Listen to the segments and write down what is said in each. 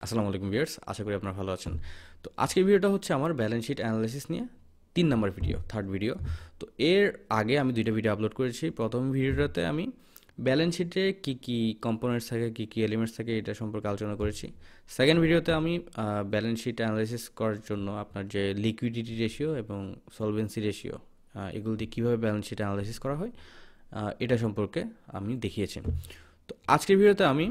আসসালামু আলাইকুম ভিউয়ার্স, আশা করি আপনারা ভালো আছেন। তো আজকের ভিডিওটা হচ্ছে আমার ব্যালেন্স শিট অ্যানালাইসিস নিয়ে ৩ নাম্বার ভিডিও, থার্ড ভিডিও। তো এর আগে আমি ২টা ভিডিও আপলোড করেছি। প্রথম ভিডিওটাতে আমি ব্যালেন্স শিটে কী কী কম্পোনেন্টস থাকে, কী কী এলিমেন্টস থাকে এটা সম্পর্কে আলোচনা করেছি। সেকেন্ড ভিডিওতে আমি ব্যালেন্স শিট অ্যানালাইসিস করার জন্য আপনার যে লিকুইডিটি রেশিও এবং সলভেন্সি রেশিও এগুলো দিয়ে কীভাবে ব্যালেন্স শিট অ্যানালাইসিস করা হয় এটা সম্পর্কে আমি দেখিয়েছি। তো আজকের ভিডিওতে আমি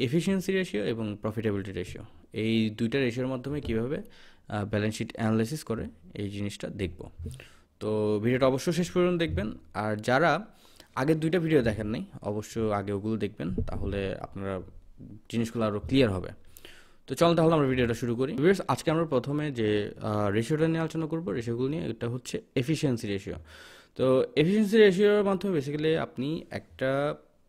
এফিসিয়েন্সি রেশিও এবং প্রফিটেবিলিটি রেশিও এই দুইটা রেশিওর মাধ্যমে কীভাবে ব্যালেন্স শিট অ্যানালাইসিস করে এই জিনিসটা দেখব। তো ভিডিওটা অবশ্যই শেষ পর্যন্ত দেখবেন। আর যারা আগের দুইটা ভিডিও দেখেন নাই অবশ্য আগে ওগুলো দেখবেন, তাহলে আপনারা জিনিসগুলো আরও ক্লিয়ার হবে। তো চল তাহলে আমরা ভিডিওটা শুরু করি। আজকে আমরা প্রথমে যে রেশিওটা নিয়ে আলোচনা করবো, রেশিওগুলো নিয়ে, এটা হচ্ছে এফিসিয়েন্সি রেশিও। তো এফিসিয়েন্সি রেশিওর মাধ্যমে বেসিক্যালি আপনি একটা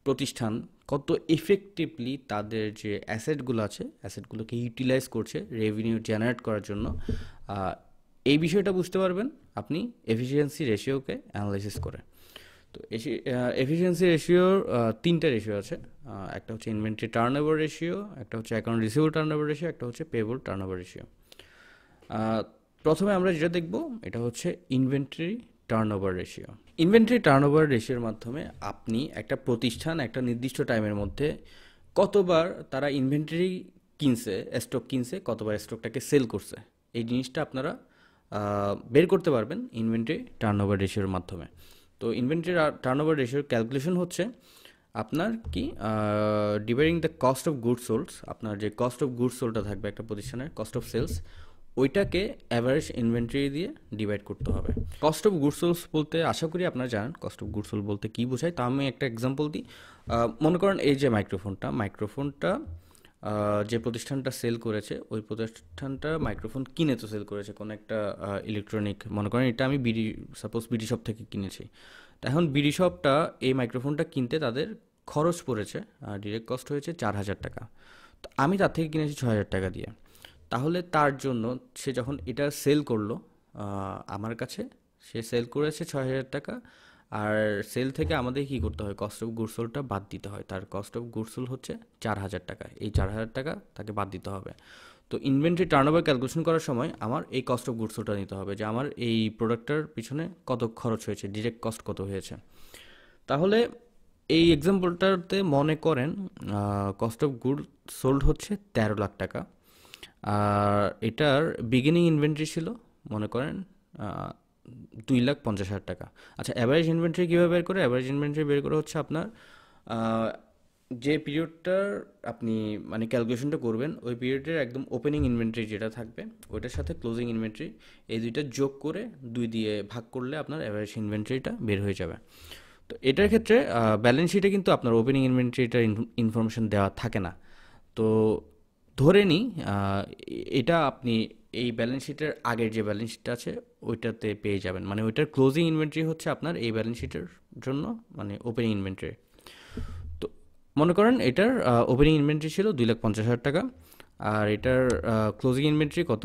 প্রতিষ্ঠান কত ইফেক্টিভলি তাদের যে অ্যাসেটগুলো আছে অ্যাসেটগুলোকে ইউটিলাইজ করছে রেভিনিউ জেনারেট করার জন্য, এই বিষয়টা বুঝতে পারবেন আপনি এফিসিয়েন্সি রেশিওকে অ্যানালাইসিস করে। তো এফিসিয়েন্সি রেশিওর তিনটা রেশিও আছে। একটা হচ্ছে ইনভেন্টরি টার্নওভার রেশিও, একটা হচ্ছে অ্যাকাউন্ট রিসিভেবল টার্নওভার রেশিও, একটা হচ্ছে পেয়েবল টার্নওভার রেশিও। প্রথমে আমরা যেটা দেখব এটা হচ্ছে inventory turnover ratio. Inventory turnover রেশিওর মাধ্যমে আপনি একটা প্রতিষ্ঠান একটা নির্দিষ্ট টাইমের মধ্যে কতবার তারা ইনভেন্টরি কিনছে, স্টক কিনছে, কতবার স্টকটাকে সেল করছে, এই জিনিসটা আপনারা বের করতে পারবেন ইনভেন্টরি টার্নওভার রেশিওর মাধ্যমে। তো ইনভেন্টরি টার্নওভার রেশিওর ক্যালকুলেশন হচ্ছে আপনার কি dividing the cost of goods solds, আপনার যে কস্ট অফ গুডস সোল্ডটা থাকবে একটা প্রতিষ্ঠানের কস্ট অফ সেলস, ওইটাকে অ্যাভারেজ ইনভেন্টরি দিয়ে ডিভাইড করতে হবে। কস্ট অফ গুডস সোল্স বলতে আশা করি আপনারা জানেন কস্ট অফ গুডস সোল বলতে কী বোঝায়। তা আমি একটা এক্সাম্পল দিই। মনে করেন এই যে মাইক্রোফোনটা যে প্রতিষ্ঠানটা সেল করেছে, ওই প্রতিষ্ঠানটা মাইক্রোফোন কিনে তো সেল করেছে কোনো একটা ইলেকট্রনিক, মনে করেন এটা আমি সাপোজ বিডি শপ থেকে কিনেছি। তো এখন বিডি শপটা এই মাইক্রোফোনটা কিনতে তাদের খরচ পড়েছে, ডিরেক্ট কস্ট হয়েছে ৪,০০০ টাকা। তো আমি তার থেকে কিনেছি ৬,০০০ টাকা দিয়ে। তাহলে তার জন্য সে যখন এটা সেল করলো আমার কাছে, সে সেল করেছে ৬,০০০ টাকা। আর সেল থেকে আমাদের কি করতে হয়, কস্ট অফ গুডস সোল্ডটা বাদ দিতে হয়। তার কস্ট অফ গুডস সোল্ড হচ্ছে ৪,০০০ টাকা, এই ৪,০০০ টাকা তাকে বাদ দিতে হবে। তো ইনভেন্টরি টার্নওভার ক্যালকুলেশন করার সময় আমার এই কস্ট অফ গুডস সোল্ডটা নিতে হবে, যে আমার এই প্রোডাক্টটার পিছনে কত খরচ হয়েছে, ডিরেক্ট কস্ট কত হয়েছে। তাহলে এই এক্সাম্পলটাতে মনে করেন কস্ট অফ গুড সোল্ড হচ্ছে ১৩ লাখ টাকা। আর এটার বিগিনিং ইনভেন্টরি ছিল মনে করেন ২,৫০,০০০ টাকা। আচ্ছা, অ্যাভারেজ ইনভেন্টরি কীভাবে বের করে? অ্যাভারেজ ইনভেন্টরি বের করে হচ্ছে আপনার যে পিরিয়ডটার আপনি মানে ক্যালকুলেশনটা করবেন, ওই পিরিয়ডের একদম ওপেনিং ইনভেন্টরি যেটা থাকবে ওইটার সাথে ক্লোজিং ইনভেন্টরি, এই দুইটা যোগ করে ২ দিয়ে ভাগ করলে আপনার অ্যাভারেজ ইনভেন্টরিটা বের হয়ে যাবে। তো এটার ক্ষেত্রে ব্যালেন্স শিটে কিন্তু আপনার ওপেনিং ইনভেন্টরিটার ইনফরমেশন দেওয়া থাকে না। তো ধরে নিই এটা আপনি এই ব্যালেন্স শিটের আগের যে ব্যালেন্স শিটটা আছে ওইটাতে পেয়ে যাবেন, মানে ওইটার ক্লোজিং ইনভেন্টরি হচ্ছে আপনার এই ব্যালেন্স শিটের জন্য মানে ওপেনিং ইনভেন্টরি। তো মনে করেন এটার ওপেনিং ইনভেন্টরি ছিল ২,৫০,০০০ টাকা, আর এটার ক্লোজিং ইনভেন্টরি কত?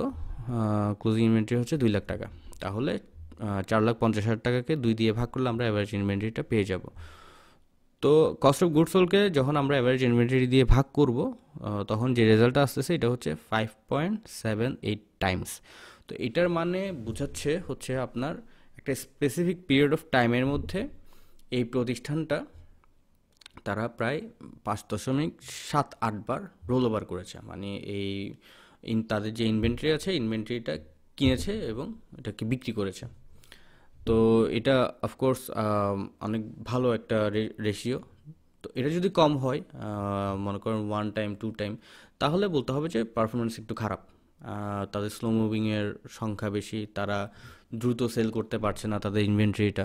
ক্লোজিং ইনভেন্টরি হচ্ছে ২,০০,০০০ টাকা। তাহলে ৪,৫০,০০০ টাকাকে ২ দিয়ে ভাগ করলে আমরা অ্যাভারেজ ইনভেন্টরিটা পেয়ে যাব। তো কস্ট অফ গুডস সোল্ডকে যখন আমরা অ্যাভারেজ ইনভেন্টরি দিয়ে ভাগ করব, তখন যে রেজাল্টটা আসতেছে এটা হচ্ছে 5.78 টাইমস। তো এটার মানে বোঝাচ্ছে হচ্ছে আপনার একটা স্পেসিফিক পিরিয়ড অফ টাইমের মধ্যে এই প্রতিষ্ঠানটা তারা প্রায় ৫.৭৮ বার রোল ওভার করেছে, মানে এই তাদের যে ইনভেন্টরি আছে ইনভেন্টরিটা কিনেছে এবং এটাকে বিক্রি করেছে। তো এটা অফকোর্স অনেক ভালো একটা রেশিও। তো এটা যদি কম হয়, মনে করেন 1 টাইম 2 টাইম, তাহলে বলতে হবে যে পারফরমেন্স একটু খারাপ। তাদের স্লো মুভিংয়ের সংখ্যা বেশি, তারা দ্রুত সেল করতে পারছে না তাদের ইনভেন্টরিটা।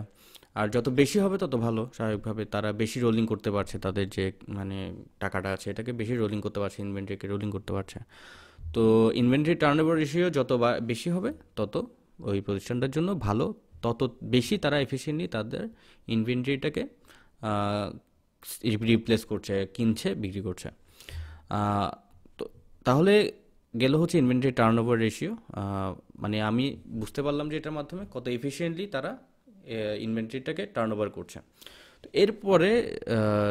আর যত বেশি হবে তত ভালো, স্বাভাবিকভাবে তারা বেশি রোলিং করতে পারছে, তাদের যে মানে টাকাটা আছে এটাকে বেশি রোলিং করতে পারছে, ইনভেন্টরিকে রোলিং করতে পারছে। তো ইনভেন্টরি টার্নওভার রেশিও যত বেশি হবে তত ওই প্রতিষ্ঠানটার জন্য ভালো, তত বেশি তারা এফিসিয়েন্টলি তাদের ইনভেন্টরিটাকে রিপ্লেস করছে, কিনছে, বিক্রি করছে। তো তাহলে গেল হচ্ছে ইনভেন্টরি টার্নওভার রেশিও। মানে আমি বুঝতে পারলাম যে এটার মাধ্যমে কত এফিসিয়েন্টলি তারা ইনভেন্টরিটাকে টার্নওভার করছে। তো এরপরে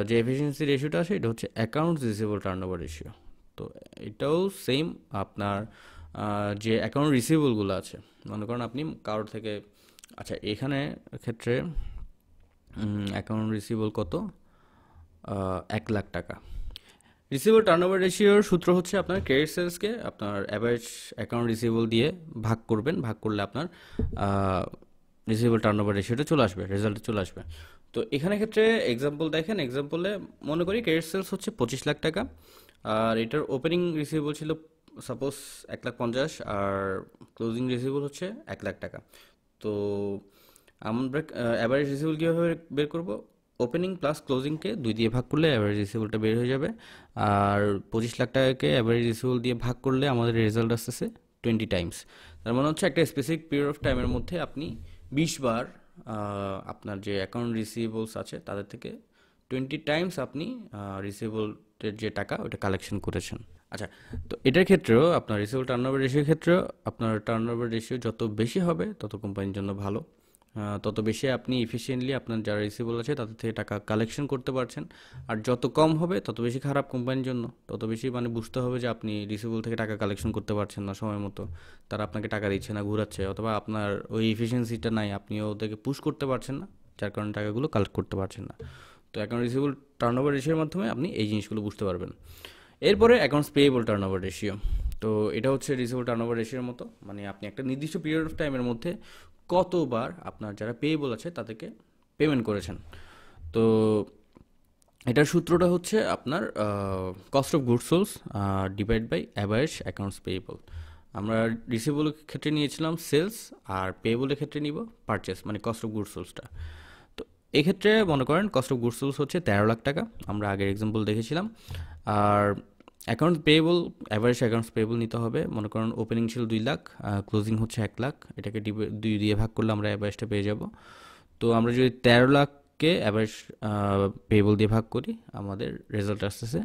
যে এফিসিয়েন্সি রেশিওটা আছে এটা হচ্ছে অ্যাকাউন্টস রিসিভেবল টার্নওভার রেশিও। তো তো এটাও সেম আপনার যে অ্যাকাউন্ট রিসিভেবলগুলো আছে, মনে করেন আপনি কারোর থেকে, আচ্ছা এখানে ক্ষেত্রে অ্যাকাউন্ট রিসিভেবল কত, 1,00,000 টাকা। রিসিভেবল টার্নওভার রেশিওর সূত্র হচ্ছে আপনার ক্রেডিট সেলসকে আপনার অ্যাভারেজ অ্যাকাউন্ট রিসিভেবল দিয়ে ভাগ করবেন, ভাগ করলে আপনার রিসিভেবল টার্নওভার রেশিওটা চলে আসবে, রেজাল্টে চলে আসবে। তো এখানে ক্ষেত্রে এক্সাম্পল দেখেন, এক্সাম্পলে মনে করি ক্রেডিট সেলস হচ্ছে 25 লাখ টাকা, আর এটার ওপেনিং রিসিভেবল ছিল সাপোজ 1,50,000, আর ক্লোজিং রিসিভেবল হচ্ছে 1,00,000 টাকা। তো আমরা অ্যাভারেজ রিসিভেবল কীভাবে বের করব? ওপেনিং প্লাস ক্লোজিংকে 2 দিয়ে ভাগ করলে অ্যাভারেজ রিসিভেবলটা বের হয়ে যাবে, আর 25 লাখ টাকাকে অ্যাভারেজ রিসিভেবল দিয়ে ভাগ করলে আমাদের রেজাল্ট আসতেছে 20 টাইমস। তার মানে হচ্ছে একটা স্পেসিফিক পিরিয়ড অফ টাইমের মধ্যে আপনি 20 বার আপনার যে অ্যাকাউন্ট রিসিভেবলস আছে তাদের থেকে 20 টাইমস আপনি রিসিভেবলের যে টাকা ওটা কালেকশন করেছেন। আচ্ছা, তো এটার ক্ষেত্রেও আপনার রিসিভেবল টার্নওভার রেশিওর ক্ষেত্রেও আপনার টার্নওভার রেশিও যত বেশি হবে তত কোম্পানির জন্য ভালো, তত বেশি আপনি এফিশিয়েন্টলি আপনার যারা রিসিভেবল আছে তাদের থেকে টাকা কালেকশন করতে পারছেন। আর যত কম হবে তত বেশি খারাপ কোম্পানির জন্য, তত বেশি মানে বুঝতে হবে যে আপনি রিসিভেবল থেকে টাকা কালেকশন করতে পারছেন না সময় মতো, তারা আপনাকে টাকা দিচ্ছে না, ঘুরাচ্ছে, অথবা আপনার ওই এফিসিয়েন্সিটা নাই, আপনিও ওদেরকে পুশ করতে পারছেন না, যার কারণে টাকাগুলো কালেক্ট করতে পারছেন না। তো অ্যাকাউন্ট রিসিভেবল টার্নওভার রেশিওর মাধ্যমে আপনি এই জিনিসগুলো বুঝতে পারবেন। এরপরে অ্যাকাউন্টস পেয়েবল টার্নওভার রেশিও। তো এটা হচ্ছে রিসিভেবল টার্নওভার রেশিওর মতো, মানে আপনি একটা নির্দিষ্ট পিরিয়ড অফ টাইমের মধ্যে কতবার আপনার যারা পেয়েবল আছে তাদেরকে পেমেন্ট করেছেন। তো এটার সূত্রটা হচ্ছে আপনার cost of goods sold divide by average accounts payable. আমরা রিসিভেবলের ক্ষেত্রে নিয়েছিলাম সেলস, আর পেয়েবলের ক্ষেত্রে নিব পারচেস, মানে কস্ট অফ গুডস সোলসটা। তো এক্ষেত্রে মনে করেন কস্ট অফ গুডস সোলস হচ্ছে 13 লাখ টাকা, আমরা আগের এক্সাম্পল দেখেছিলাম। আর account payable, average accounts payable নিতে হবে, মনে করেন ওপেনিং ছিল 2 লাখ, ক্লোজিং হচ্ছে 1,00,000, এটাকে 2 দিয়ে ভাগ করলে আমরা অ্যাভারেজটা পেয়ে যাব। তো আমরা যদি 13 লাখকে অ্যাভারেজ পেয়েবল দিয়ে ভাগ করি, আমাদের রেজাল্ট আসতেছে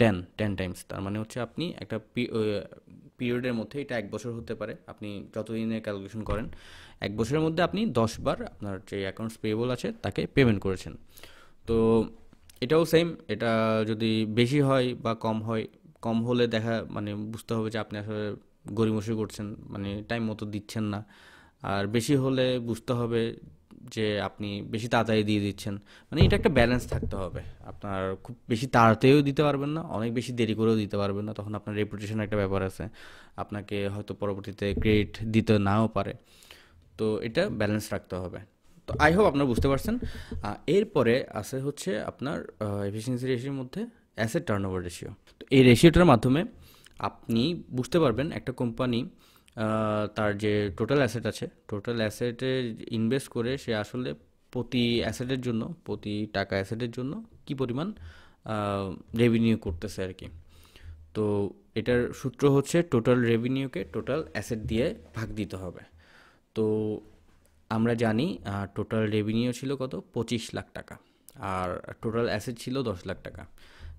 10 টাইমস। তার মানে হচ্ছে আপনি একটা পিরিয়ডের মধ্যে, এটা 1 বছর হতে পারে, আপনি যতদিনের ক্যালকুলেশন করেন, 1 বছরের মধ্যে আপনি 10 বার আপনার যে অ্যাকাউন্টস পেয়েবল আছে তাকে পেমেন্ট করেছেন। তো এটাও সেম, এটা যদি বেশি হয় বা কম হয়, কম হলে দেখা মানে বুঝতে হবে যে আপনি আসলে গড়িমসি করছেন, মানে টাইম মতো দিচ্ছেন না। আর বেশি হলে বুঝতে হবে যে আপনি বেশি তাড়াতাড়ি দিয়ে দিচ্ছেন, মানে এটা একটা ব্যালেন্স থাকতে হবে। আপনার খুব বেশি তাড়াতাড়িও দিতে পারবেন না, অনেক বেশি দেরি করেও দিতে পারবেন না, তখন আপনার রেপুটেশনের একটা ব্যাপার আছে, আপনাকে হয়তো পরবর্তীতে ক্রেডিট দিতে নাও পারে। তো এটা ব্যালেন্স রাখতে হবে। তো আই হোপ আপনারা বুঝতে পারছেন। এরপরে আছে হচ্ছে আপনার এফিসিয়েন্সি রেশিওর মধ্যে অ্যাসেট টার্নওভার রেশিও। তো এই রেশিওটার মাধ্যমে আপনি বুঝতে পারবেন একটা কোম্পানি তার যে টোটাল অ্যাসেট আছে, টোটাল অ্যাসেটে ইনভেস্ট করে সে আসলে প্রতি অ্যাসেটের জন্য, প্রতি টাকা অ্যাসেটের জন্য কী পরিমাণ রেভিনিউ করতেছে আর কি। তো এটার সূত্র হচ্ছে টোটাল রেভিনিউকে টোটাল অ্যাসেট দিয়ে ভাগ দিতে হবে। তো আমরা জানি টোটাল রেভিনিউ ছিল কত, 25 লাখ টাকা, আর টোটাল অ্যাসেট ছিল 10 লাখ টাকা।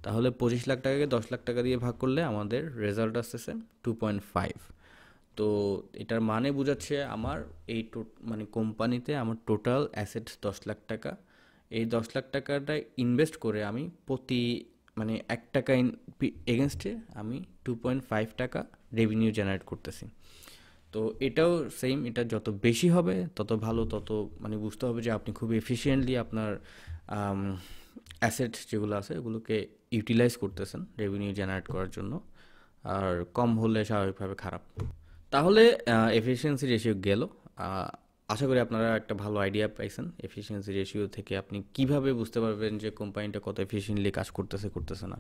তাহলে 25 লাখ টাকাকে 10 লাখ টাকা দিয়ে ভাগ করলে আমাদের রেজাল্ট আসতেছে 2.5। তো এটার মানে বোঝাচ্ছে আমার এই মানে কোম্পানিতে আমার টোটাল অ্যাসেট 10 লাখ টাকা, এই 10 লাখ টাকাটা ইনভেস্ট করে আমি প্রতি মানে 1 টাকা এগেনস্টে আমি 2.5 টাকা রেভিনিউ জেনারেট করতেছি। তো এটাও সেম, এটা যত বেশি হবে তত ভালো, তত মানে বুঝতে হবে যে আপনি খুব এফিশিয়েন্টলি আপনার অ্যাসেট যেগুলো আছে এগুলোকে ইউটিলাইজ করতেছেন রেভিনিউ জেনারেট করার জন্য, আর কম হলে স্বাভাবিকভাবে খারাপ। তাহলে এফিসিয়েন্সি রেশিও গেল। আশা করি আপনারা একটা ভালো আইডিয়া পাইছেন এফিসিয়েন্সি রেশিও থেকে আপনি কিভাবে বুঝতে পারবেন যে কোম্পানিটা কত এফিসিয়েন্টলি কাজ করতেছে করতেছে না।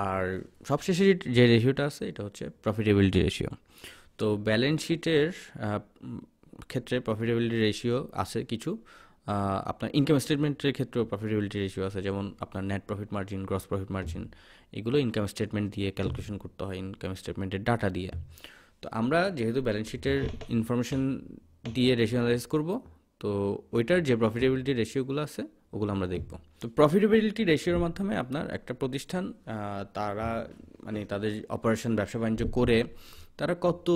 আর সবশেষে যে রেশিওটা আছে এটা হচ্ছে প্রফিটেবিলিটি রেশিও। তো ব্যালেন্স শিটের ক্ষেত্রে প্রফিটেবিলিটি রেশিও আছে কিছু, আপনার ইনকাম স্টেটমেন্টের ক্ষেত্রেও প্রফিটেবিলিটি রেশিও আছে, যেমন আপনার net profit margin, gross profit margin, এগুলো ইনকাম স্টেটমেন্ট দিয়ে ক্যালকুলেশন করতে হয়, ইনকাম স্টেটমেন্টের ডাটা দিয়ে। তো আমরা যেহেতু ব্যালেন্স শিটের ইনফরমেশন দিয়ে রেশিও অ্যানালাইজ করব, তো ওইটার যে প্রফিটেবিলিটি রেশিওগুলো আছে ওগুলো আমরা দেখব। তো প্রফিটেবিলিটি রেশিওর মাধ্যমে আপনার একটা প্রতিষ্ঠান তারা মানে তাদের অপারেশন ব্যবসা বাণিজ্য করে তারা কত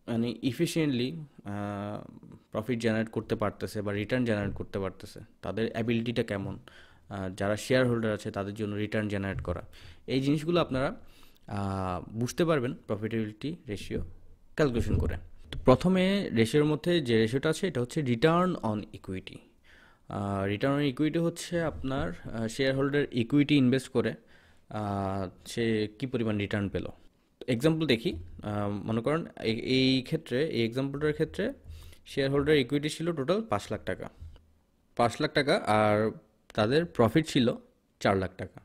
মানে ইফিশিয়েন্টলি প্রফিট জেনারেট করতে পারতেছে বা রিটার্ন জেনারেট করতে পারতেছে, তাদের অ্যাবিলিটিটা কেমন, যারা শেয়ার হোল্ডার আছে তাদের জন্য রিটার্ন জেনারেট করা, এই জিনিসগুলো আপনারা বুঝতে পারবেন প্রফিটেবিলিটি রেশিও ক্যালকুলেশন করে। তো প্রথমে রেশিওর মধ্যে যে রেশিওটা আছে এটা হচ্ছে return on equity. Return on equity হচ্ছে আপনার শেয়ার হোল্ডার ইকুইটি ইনভেস্ট করে সে কী পরিমাণ রিটার্ন পেল। এক্সাম্পল দেখি, মনে করেন এই ক্ষেত্রে এই এক্সাম্পলটার ক্ষেত্রে শেয়ার হোল্ডার ইকুইটি ছিল টোটাল 5 লাখ টাকা, 5 লাখ টাকা, আর তাদের প্রফিট ছিল 4 লাখ টাকা।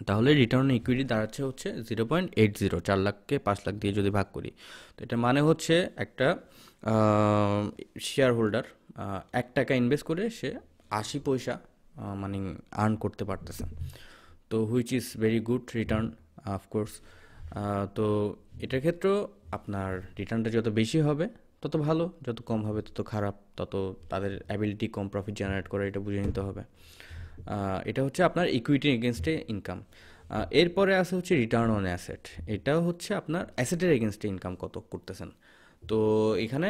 তাহলে রিটার্ন ইকুইটি দাঁড়াচ্ছে হচ্ছে 0.80, 4 লাখকে 5 লাখ দিয়ে যদি ভাগ করি, তো এটা মানে হচ্ছে একটা শেয়ার হোল্ডার 1 টাকা ইনভেস্ট করে সে 80 পয়সা মানে আর্ন করতে পারতেছে। তো which is very good return of course. তো এটার ক্ষেত্রেও আপনার রিটার্নটা যত বেশি হবে তত ভালো, যত কম হবে তত খারাপ, তত তাদের অ্যাবিলিটি কম প্রফিট জেনারেট করে, এটা বুঝে নিতে হবে। এটা হচ্ছে আপনার ইকুইটি এগেনস্টে ইনকাম। এরপরে আছে হচ্ছে রিটার্ন অন অ্যাসেট। এটাও হচ্ছে আপনার অ্যাসেটের এগেনস্টে ইনকাম কত করতেছেন। তো এখানে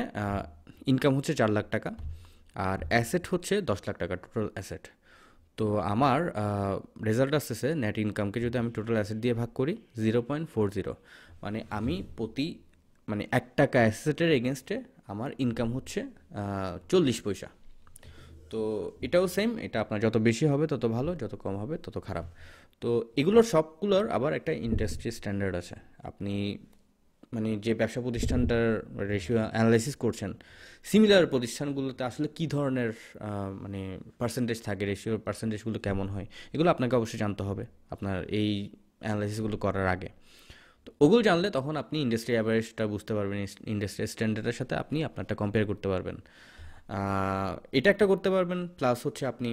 ইনকাম হচ্ছে 4 লাখ টাকা আর অ্যাসেট হচ্ছে 10 লাখ টাকা, টোটাল অ্যাসেট। তো আমার রেজাল্ট আসতেছে নেট ইনকামকে যদি আমি টোটাল অ্যাসেট দিয়ে ভাগ করি 0.40, মানে আমি প্রতি মানে 1 টাকা অ্যাসেটের এগেনস্টে আমার ইনকাম হচ্ছে 40 পয়সা। তো এটাও সেম, এটা আপনার যত বেশি হবে তত ভালো, যত কম হবে তত খারাপ। তো এগুলোর সবগুলোর আবার একটা ইন্ডাস্ট্রি স্ট্যান্ডার্ড আছে। আপনি মানে যে ব্যবসা প্রতিষ্ঠানটার রেশিও অ্যানালাইসিস করছেন, সিমিলার প্রতিষ্ঠানগুলোতে আসলে কী ধরনের মানে পার্সেন্টেজ থাকে, রেশিওর পার্সেন্টেজগুলো কেমন হয়, এগুলো আপনাকে অবশ্যই জানতে হবে আপনার এই অ্যানালাইসিসগুলো করার আগে। তো ওগুলো জানলে তখন আপনি ইন্ডাস্ট্রি অ্যাভারেজটা বুঝতে পারবেন, ইন্ডাস্ট্রি স্ট্যান্ডার্ডের সাথে আপনি আপনারটা কম্পেয়ার করতে পারবেন। এটা একটা করতে পারবেন, প্লাস হচ্ছে আপনি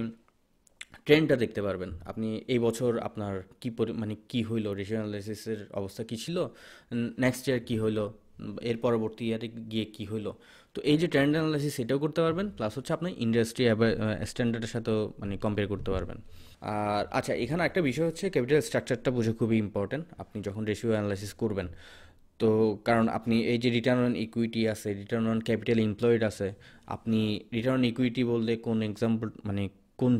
ট্রেন্ডটা দেখতে পারবেন। আপনি এই বছর আপনার কী মানে কী হইলো, রেশিও অ্যানালাইসিসের অবস্থা কী ছিল, নেক্সট ইয়ার কী হইলো, এর পরবর্তী ইয়ারে গিয়ে কী হইলো। তো এই যে ট্রেন্ড অ্যানালাইসিস এটাও করতে পারবেন, প্লাস হচ্ছে আপনি ইন্ডাস্ট্রি স্ট্যান্ডার্ডের সাথেও মানে কম্পেয়ার করতে পারবেন। আর আচ্ছা, এখানে একটা বিষয় হচ্ছে ক্যাপিটাল স্ট্রাকচারটা বোঝা খুবই ইম্পর্টেন্ট আপনি যখন রেশিও অ্যানালাইসিস করবেন। তো কারণ আপনি এই যে রিটার্ন অন ইকুইটি আছে, রিটার্ন অন ক্যাপিটাল এমপ্লয়েড আছে, আপনি রিটার্ন অন ইকুইটি বলতে কোন এক্সাম্পল মানে কোন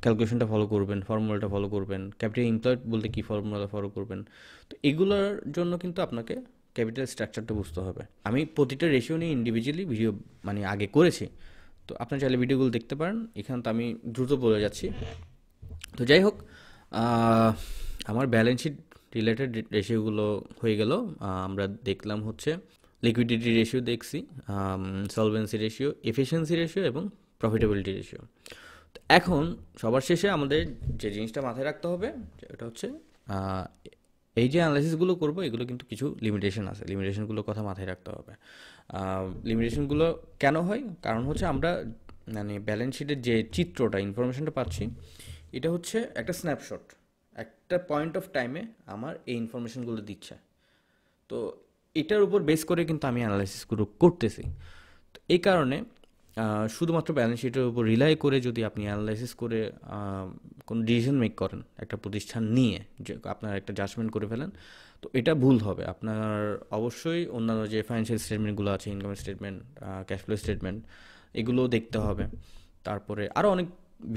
ক্যালকুলেশনটা ফলো করবেন, ফর্মুলাটা ফলো করবেন, ক্যাপিটাল এমপ্লয়েড বলতে কী ফর্মুলা ফলো করবেন, তো এগুলোর জন্য কিন্তু আপনাকে ক্যাপিটাল স্ট্রাকচারটা বুঝতে হবে। আমি প্রতিটা রেশিও নিয়ে ইন্ডিভিজুয়ালি ভিডিও মানে আগে করেছি, তো আপনার চাইলে ভিডিওগুলো দেখতে পারেন। এখানে তো আমি দ্রুত বলে যাচ্ছি। তো যাই হোক, আমার ব্যালেন্স শিট রিলেটেড রেশিওগুলো হয়ে গেল। আমরা দেখলাম হচ্ছে লিকুইডিটি রেশিও দেখছি, সলভেন্সি রেশিও, এফিসিয়েন্সি রেশিও এবং প্রফিটেবিলিটি রেশিও। এখন সবার শেষে আমাদের যে জিনিসটা মাথায় রাখতে হবে এটা হচ্ছে এই যে অ্যানালাইসিসগুলো করবো এগুলো কিন্তু কিছু লিমিটেশন আছে, লিমিটেশনগুলোর কথা মাথায় রাখতে হবে। লিমিটেশনগুলো কেন হয়? কারণ হচ্ছে আমরা মানে ব্যালেন্স শিটের যে চিত্রটা, ইনফরমেশনটা পাচ্ছি, এটা হচ্ছে একটা স্ন্যাপশট, একটা পয়েন্ট অফ টাইমে আমার এই ইনফরমেশনগুলো দিচ্ছে। তো এটার উপর বেস করে কিন্তু আমি অ্যানালাইসিসগুলো করতেছি। তো এই কারণে শুধুমাত্র ব্যালেন্স শিটের উপর রিলাই করে যদি আপনি অ্যানালাইসিস করে কোনো ডিসিশন মেক করেন একটা প্রতিষ্ঠান নিয়ে, যে আপনার একটা জাজমেন্ট করে ফেলেন, তো এটা ভুল হবে। আপনার অবশ্যই অন্যান্য যে ফাইন্যান্সিয়াল স্টেটমেন্টগুলো আছে, income statement, cash flow statement, এগুলোও দেখতে হবে। তারপরে আরও অনেক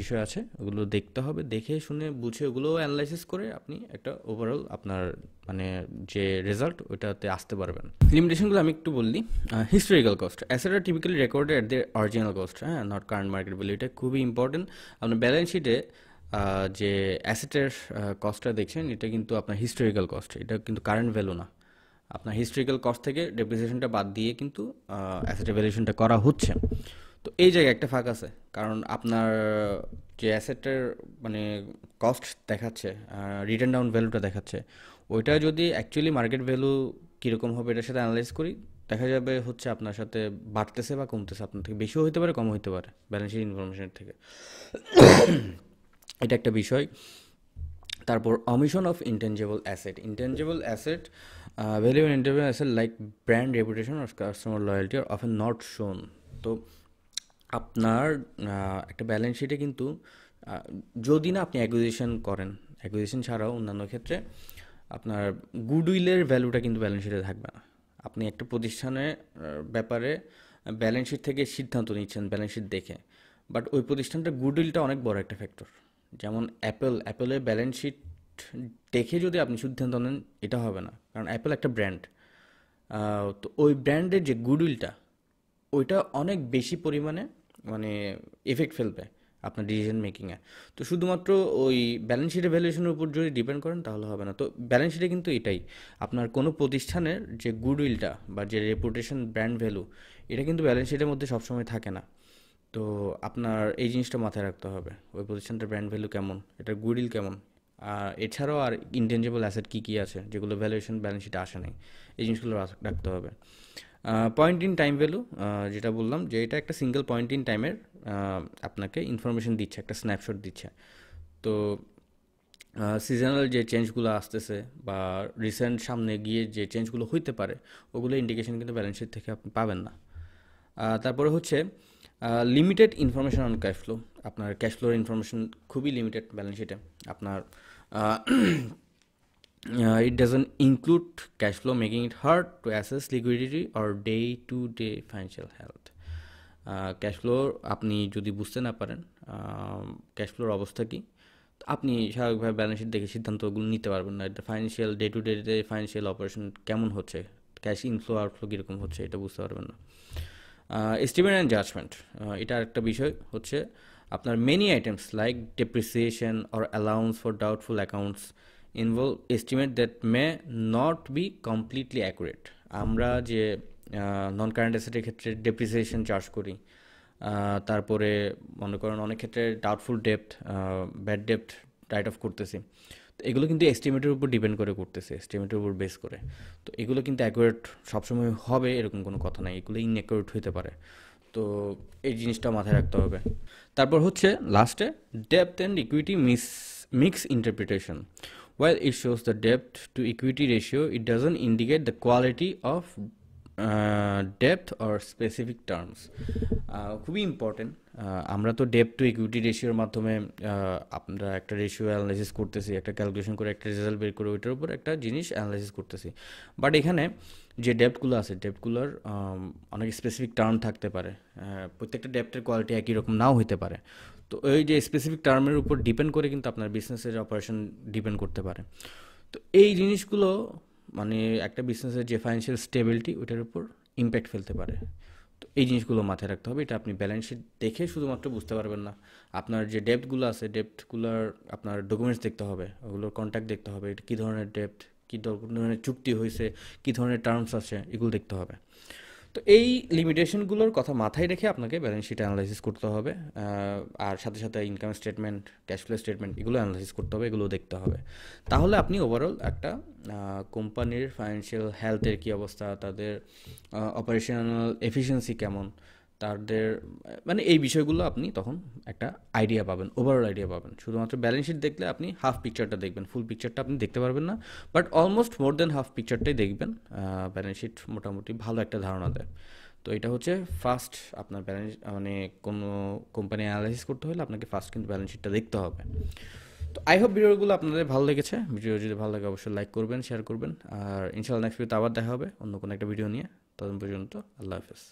বিষয় আছে, ওগুলো দেখতে হবে, দেখে শুনে বুঝে ওগুলো অ্যানালাইসিস করে আপনি একটা ওভারঅল আপনার মানে যে রেজাল্ট ওইটাতে আসতে পারবেন। লিমিটেশনগুলো আমি একটু বললি। Historical cost, asset R typically recorded at the original cost, হ্যাঁ, নট কারেন্ট মার্কেট ভ্যালু। এটা খুবই ইম্পর্টেন্ট। আপনার ব্যালেন্স শিটে যে অ্যাসেটের কস্টটা দেখছেন এটা কিন্তু আপনার হিস্টোরিক্যাল কস্ট, এটা কিন্তু কারেন্ট ভ্যালু না। আপনার হিস্টোরিক্যাল কস্ট থেকে ডেপ্রিসিয়েশনটা বাদ দিয়ে কিন্তু অ্যাসেটের ভ্যালুয়েশনটা করা হচ্ছে। তো এই জায়গায় একটা ফাঁক আছে, কারণ আপনার যে অ্যাসেটের মানে কস্ট দেখাচ্ছে, রিটার্ন ডাউন ভ্যালুটা দেখাচ্ছে, ওইটা যদি অ্যাকচুয়ালি মার্কেট ভ্যালু কীরকম হবে এটার সাথে অ্যানালাইজ করি, দেখা যাবে হচ্ছে আপনার সাথে বাড়তেছে বা কমতেছে, আপনার থেকে বেশিও হতে পারে, কমও হতে পারে ব্যালেন্স শিট ইনফরমেশনের থেকে। এটা একটা বিষয়। তারপর omission of intangible asset, intangible asset value intangible asset like brand reputation আর কাস্টমার লয়্যালটি আর অফেন নট শোন। তো আপনার একটা ব্যালেন্স শিটে কিন্তু যদি না আপনি অ্যাকুইজিশন করেন, অ্যাকুইজিশন ছাড়াও অন্যান্য ক্ষেত্রে আপনার গুডউইলের ভ্যালুটা কিন্তু ব্যালেন্স শিটে থাকবে না। আপনি একটা প্রতিষ্ঠানের ব্যাপারে ব্যালেন্স শিট থেকে সিদ্ধান্ত নিচ্ছেন ব্যালেন্স শিট দেখে, বাট ওই প্রতিষ্ঠানটার গুডউইলটা অনেক বড় একটা ফ্যাক্টর। যেমন অ্যাপেলের ব্যালেন্স শিট দেখে যদি আপনি সিদ্ধান্ত নেন, এটা হবে না। কারণ অ্যাপেল একটা ব্র্যান্ড, তো ওই ব্র্যান্ডের যে গুডউইলটা, ওইটা অনেক বেশি পরিমাণে মানে এফেক্ট ফেলবে আপনার ডিসিশন মেকিংয়ে। তো শুধুমাত্র ওই ব্যালেন্স শিটের ভ্যালুয়েশনের উপর যদি ডিপেন্ড করেন তাহলে হবে না। তো ব্যালেন্স শিটে কিন্তু এটাই, আপনার কোনো প্রতিষ্ঠানের যে গুডউইলটা বা যে রেপুটেশন, ব্র্যান্ড ভ্যালু, এটা কিন্তু ব্যালেন্স শিটের মধ্যে সবসময় থাকে না। তো আপনার এই জিনিসটা মাথায় রাখতে হবে, ওই প্রতিষ্ঠানটার ব্র্যান্ড ভ্যালু কেমন, এটার গুডউইল কেমন, আর এছাড়াও আর ইনটেনজিবল অ্যাসেট কী কী আছে যেগুলো ভ্যালুয়েশন ব্যালেন্স শিটে আসে নাই, এই জিনিসগুলো রাখতে হবে। পয়েন্ট ইন টাইম ভ্যালু, যেটা বললাম যে এটা একটা সিঙ্গেল পয়েন্ট ইন টাইমের আপনাকে ইনফরমেশন দিচ্ছে, একটা স্ন্যাপশট দিচ্ছে। তো সিজনাল যে চেঞ্জগুলো আসতেছে বা রিসেন্ট সামনে গিয়ে যে চেঞ্জগুলো হইতে পারে, ওগুলো ইন্ডিকেশন কিন্তু ব্যালেন্স শিট থেকে আপনি পাবেন না। তারপরে হচ্ছে limited information on cash flow. আপনার ক্যাশ ফ্লোর ইনফরমেশন খুবই লিমিটেড ব্যালেন্স শিটে। আপনার it doesn't include cash flow, making it hard to assess liquidity or day-to-day financial health. Cash flow আপনি যদি বুঝতে না পারেন ক্যাশ ফ্লোর অবস্থা কী, আপনি স্বাভাবিকভাবে ব্যালেন্স শিট দেখে সিদ্ধান্তগুলো নিতে পারবেন না। এটা financial day to day financial operation কেমন হচ্ছে, ক্যাশ ইনফ্লো আউটফ্লো কীরকম হচ্ছে, এটা বুঝতে পারবেন না। এস্টিমেট অ্যান্ড জাজমেন্ট, এটা একটা বিষয় হচ্ছে আপনার many items like depreciation or allowance for doubtful accounts involve estimate that may not be completely accurate. আমরা যে নন কারেন্ট অ্যাসেটের ক্ষেত্রে ডেপ্রিসিয়েশন চার্জ করি, তারপরে মনে করেন অনেক ক্ষেত্রে ডাউটফুল ডেপ্ট, ব্যাড ডেপ্ট রাইট অফ করতেছি, তো এগুলো কিন্তু এস্টিমেটের উপর ডিপেন্ড করে করতেছে, এস্টিমেটের উপর বেস করে। তো এগুলো কিন্তু অ্যাকুরেট সবসময় হবে এরকম কোনো কথা নাই, এগুলো ইনঅ্যাকুরেট হতে পারে। তো এই জিনিসটা মাথায় রাখতে হবে। তারপর হচ্ছে লাস্টে depth and equity mix interpretation. While it shows the debt to equity ratio, it doesn't indicate the quality of depth or specific terms. খুবই ইম্পর্টেন্ট। আমরা তো ডেপ্ট টু ইকুইটি রেশিওর মাধ্যমে আমরা একটা রেশিও অ্যানালাইসিস করতেছি, একটা ক্যালকুলেশন করে একটা রেজাল্ট বের করে ওইটার উপর একটা জিনিস অ্যানালাইসিস করতেছি। বাট এখানে যে ডেপ্টগুলো আছে, ডেপ্টগুলোর অনেক স্পেসিফিক টার্ম থাকতে পারে, প্রত্যেকটা ডেপ্টের কোয়ালিটি একই রকম নাও হতে পারে। তো এই যে স্পেসিফিক টার্মের উপর ডিপেন্ড করে কিন্তু আপনার বিজনেসের অপারেশন ডিপেন্ড করতে পারে। তো এই জিনিসগুলো মানে একটা বিজনেসের যে ফাইন্যান্সিয়াল স্টেবিলিটি, ওইটার উপর ইম্প্যাক্ট ফেলতে পারে। তো এই জিনিসগুলো মাথায় রাখতে হবে। এটা আপনি ব্যালেন্স শিট দেখে শুধুমাত্র বুঝতে পারবেন না, আপনার যে ডেপ্টগুলো আছে, ডেপ্টগুলোর আপনার ডকুমেন্টস দেখতে হবে, ওগুলোর কন্ট্যাক্ট দেখতে হবে, এটা কী ধরনের ডেপ্ট, কী ধরনের চুক্তি হয়েছে, কী ধরনের টার্মস আছে, এগুলো দেখতে হবে। তো এই লিমিটেশনগুলোর কথা মাথায় রেখে আপনাকে ব্যালেন্স শিট অ্যানালাইসিস করতে হবে, আর সাথে সাথে income statement, cash flow statement, এগুলো অ্যানালাইসিস করতে হবে, এগুলো দেখতে হবে। তাহলে আপনি ওভারঅল একটা কোম্পানির ফাইন্যান্সিয়াল হেলথের কী অবস্থা, তাদের অপারেশনাল এফিসিয়েন্সি কেমন, তাদের মানে এই বিষয়গুলো আপনি তখন একটা আইডিয়া পাবেন, ওভারঅল আইডিয়া পাবেন। শুধুমাত্র ব্যালেন্স শিট দেখলে আপনি হাফ পিকচারটা দেখবেন, ফুল পিকচারটা আপনি দেখতে পারবেন না, but almost more than half পিকচারটাই দেখবেন। ব্যালেন্স শিট মোটামুটি ভালো একটা ধারণা দেয়। তো এটা হচ্ছে ফার্স্ট আপনার ব্যালেন্স, মানে কোনো কোম্পানি অ্যানালাইসিস করতে হলে আপনাকে ফার্স্ট কিন্তু ব্যালেন্স শিটটা দেখতে হবে। তো আই হোপ ভিডিওগুলো আপনাদের ভালো লেগেছে। ভিডিও যদি ভালো লাগে অবশ্যই লাইক করবেন, শেয়ার করবেন, আর ইনশাআল্লাহ নেক্সট ভিডিওতে আবার দেখা হবে অন্য কোনো একটা ভিডিও নিয়ে। ততদিন পর্যন্ত আল্লাহ হাফেজ।